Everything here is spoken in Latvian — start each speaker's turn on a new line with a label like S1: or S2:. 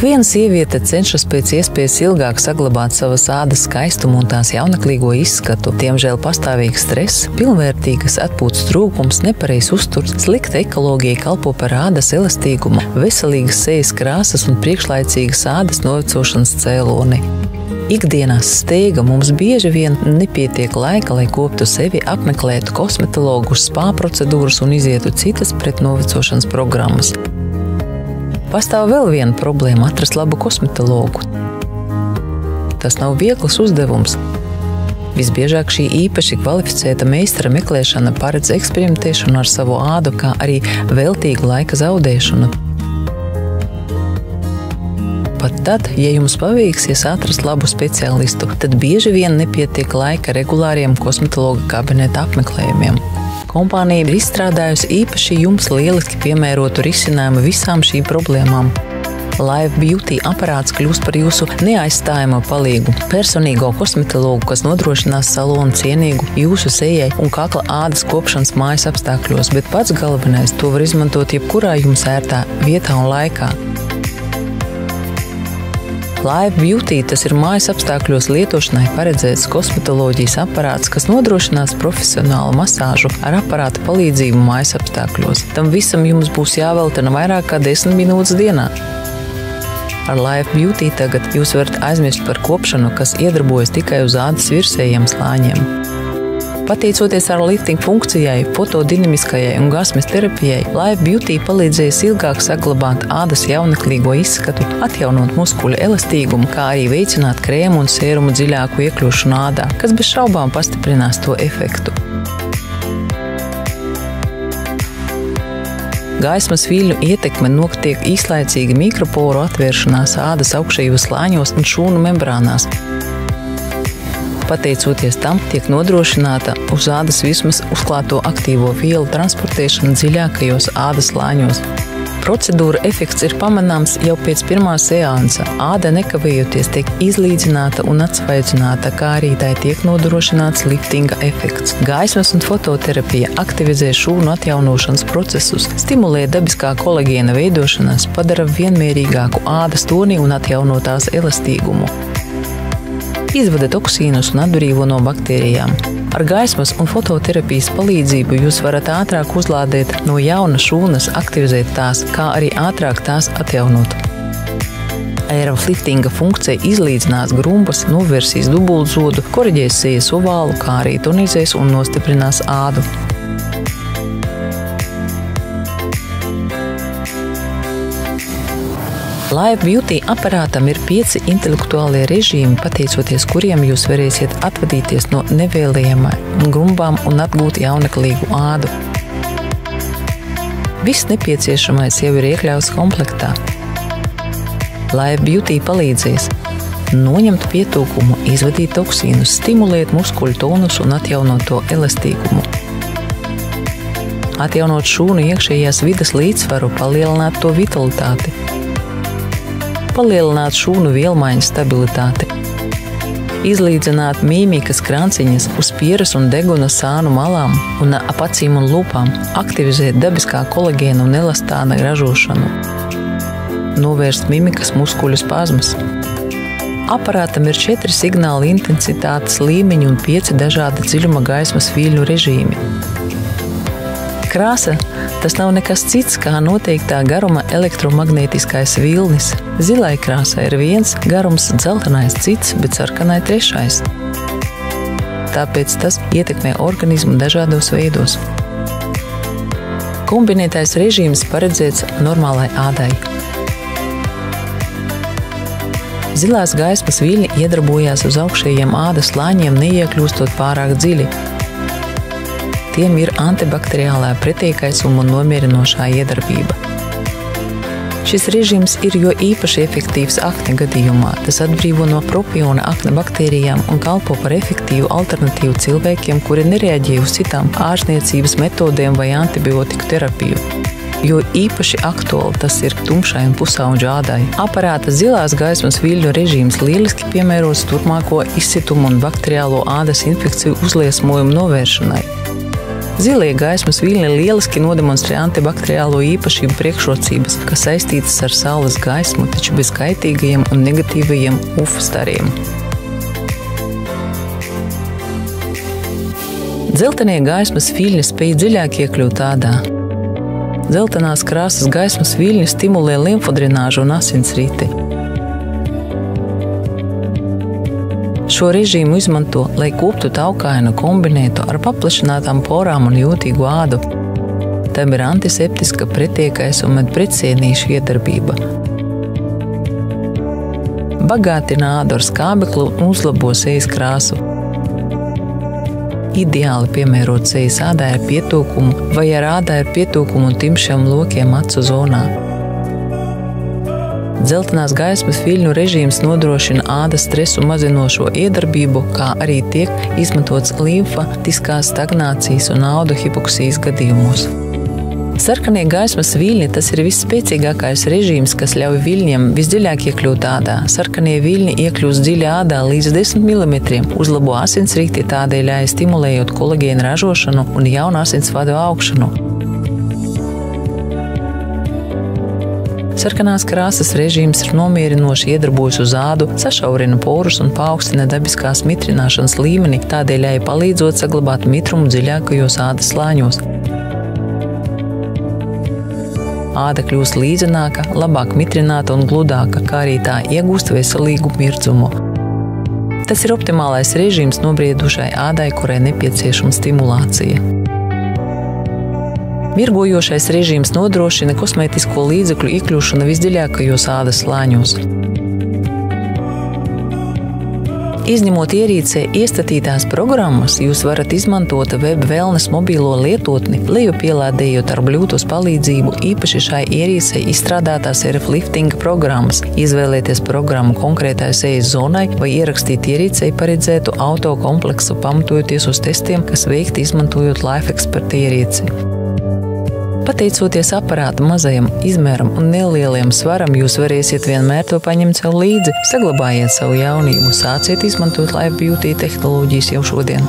S1: Ikviena sieviete cenšas pēc iespējas ilgāk saglabāt savas ādas skaistumu un tās jauneklīgo izskatu. Diemžēl pastāvīgs stress, pilnvērtīgas atpūtas trūkums, nepareizs uzturs, slikta ekoloģija kalpo par ādas elastīgumu, veselīgas sejas krāsas un priekšlaicīgas ādas novecošanas cēloni. Ikdienās steiga mums bieži vien nepietiek laika, lai koptu sevi, apmeklētu kosmetologu, spā procedūras un izietu citas pret novecošanas programmas. Pastāv vēl viena problēma – atrast labu kosmetologu. Tas nav viegls uzdevums. Visbiežāk šī īpaši kvalificēta meistara meklēšana paredz eksperimentēšanu ar savu ādu, kā arī veltīgu laika zaudēšanu. Pat tad, ja jums paveiksies atrast labu speciālistu, tad bieži vien nepietiek laika regulāriem kosmetologa kabineta apmeklējumiem. Kompānija ir izstrādājusi īpaši jums lieliski piemērotu risinājumu visām šīm problēmām. Live Beauty aparāts kļūst par jūsu neaizstājamo palīgu, personīgo kosmetologu, kas nodrošinās salonu cienīgu jūsu sejai un kakla ādas kopšanas mājas apstākļos, bet pats galvenais to var izmantot jebkurā jums ērtā vietā un laikā. Live Beauty tas ir mājas apstākļos lietošanai paredzēts kosmetoloģijas aparāts, kas nodrošinās profesionālu masāžu ar aparāta palīdzību mājas apstākļos. Tam visam jums būs jāvelta vairāk kā 10 minūtes dienā. Ar Live Beauty tagad jūs varat aizmirst par kopšanu, kas iedarbojas tikai uz ādas virsējiem slāņiem. Pateicoties ar lifting funkcijai, fotodinamiskajai un gaismas terapijai, Live Beauty palīdzēs ilgāk saglabāt ādas jauneklīgo izskatu, atjaunot muskuļu elastīgumu, kā arī veicināt krēmu un sērumu dziļāku iekļūšanu ādā, kas bez šaubām pastiprinās to efektu. Gaismas viļņu ietekme notiek īslaicīgi mikroporu atvēršanās ādas augšējos slāņos un šūnu membrānās. Pateicoties tam, tiek nodrošināta uz ādas virsmas uzklāto aktīvo vielu transportēšana dziļākajos ādas slāņos. Procedūra efekts ir pamanāms jau pēc pirmā seansa. Āda nekavējoties tiek izlīdzināta un atsvaidzināta, kā arī tai tiek nodrošināts liftinga efekts. Gaismas un fototerapija aktivizē šūnu atjaunošanas procesus, stimulē dabiskā kolagēna veidošanās, padara vienmērīgāku ādas toni un atjaunotās elastīgumu. Izvada toksīnus un atbrīvo no baktērijām. Ar gaismas un fototerapijas palīdzību jūs varat ātrāk uzlādēt no jauna šūnas, aktivizēt tās, kā arī ātrāk tās atjaunot. Aerofliftinga funkcija izlīdzinās grumbas, novērsīs dubultzodu, koriģēs sejas ovālu, kā arī tonizēs un nostiprinās ādu. Live Beauty aparātam ir 5 intelektuālie režīmi, pateicoties kuriem jūs varēsiet atvadīties no nevēlējamām grumbām un atgūt jauneklīgu ādu. Viss nepieciešamais jau ir iekļauts komplektā. Live Beauty palīdzēs noņemt pietūkumu, izvadīt toksīnus, stimulēt muskuļu tonus un atjaunot to elastīgumu. Atjaunot šūnu iekšējās vides līdzsvaru, palielināt to vitalitāti. Palielināt šūnu vielmaiņas stabilitāti, izlīdzināt mīmikas kranciņas uz pieres un deguna sānu malām un ap acīm un lūpām, aktivizēt dabiskā kolagēna un elastāna ražošanu, novērst mimikas muskuļu spazmas. Aparātam ir 4 signāla intensitātes līmeņi un 5 dažādi dziļuma gaismas viļņu režīmi. Krāsa tas nav nekas cits kā noteiktā garuma elektromagnētiskais vilnis. Zilai krāsai ir viens garums, dzeltenais cits, bet sarkanai trešais. Tāpēc tas ietekmē organismu dažādos veidos. Kombinētais režīms paredzēts normālai ādai. Zilās gaismas viļņi iedarbojās uz augšējiem ādas slāņiem, neiekļūstot pārāk dziļi. Tiem ir antibakteriālā pretēkaisuma un nomierinošā iedarbība. Šis režīms ir jo īpaši efektīvs akne gadījumā. Tas atbrīvo no propiona akne baktērijām un kalpo par efektīvu alternatīvu cilvēkiem, kuri nereaģē uz citām ārstniecības metodēm vai antibiotiku terapiju. Jo īpaši aktuāli tas ir tumšai un pusauģu ādai. Aparāta zilās gaismas viļņu režīms lieliski piemērots turpmāko izsitumu un bakteriālo ādas infekciju uzliesmojumu novēršanai. Zilie gaismas viļņi lieliski nodemonstrē antibakteriālo īpašību priekšrocības, kas saistītas ar saules gaismu, taču bez kaitīgajiem un negatīvajiem UV stariem. Dzeltenie gaismas viļņi spēj dziļāk iekļūt ādā. Dzeltenās krāsas gaismas viļņi stimulē limfodrenāžu un asinsriti. Šo režīmu izmanto, lai koptu taukainu kombinētu ar paplašinātām porām un jūtīgu ādu. Tam ir antiseptiska, pretiekais un medpretsienīšu iedarbība. Bagātina ādu ar skābekli un uzlabo sejas krāsu. Ideāli piemērot sejas ādai ar pietūkumu vai ar ādai ar pietūkumu un timšiem lokiem acu zonā. Dzeltenās gaismas viļņu režīms nodrošina ādas stresu mazinošo iedarbību, kā arī tiek izmantots limfatiskās stagnācijas un audu hipoksijas gadījumos. Sarkanie gaismas viļņi – tas ir visspēcīgākais režīms, kas ļauj viļņiem visdziļāk iekļūt ādā. Sarkanie viļņi iekļūst dziļi ādā līdz 10 mm, uzlabo asinsriti, tādēļ stimulējot kolagēna ražošanu un jaunu asinsvadu augšanu. Sarkanās krāsas režīms ir nomierinoši iedarbojas uz ādu, sašaurina porus un paaugstina dabiskās mitrināšanas līmeni, tādēļ palīdzot saglabāt mitrumu dziļākajos ādas slāņos. Āda kļūst līdzenāka, labāk mitrināta un gludāka, kā arī tā iegūst veselīgu mirdzumu. Tas ir optimālais režīms nobriedušai ādai, kurai nepieciešama stimulācija. Mirgojošais režīms nodrošina kosmētisko līdzekļu iekļūšanu visdziļākajos ādas slāņos. Izņemot ierīcē iestatītās programmas, jūs varat izmantot Web Wellness mobilo lietotni, lejupielādējot ar Bluetooth palīdzību īpaši šai ierīcei izstrādātās airliftinga programmas, izvēlēties programmu konkrētai sejas zonai vai ierakstīt ierīcei paredzētu autokompleksu pamatojoties uz testiem, kas veikti izmantojot LifeXpert ierīci. Pateicoties aparāta mazajam izmēram un nelielajam svaram, jūs varēsiet vienmēr to paņemt sev līdzi, saglabājiet savu jaunību, sāciet izmantot Life Beauty tehnoloģijas jau šodien.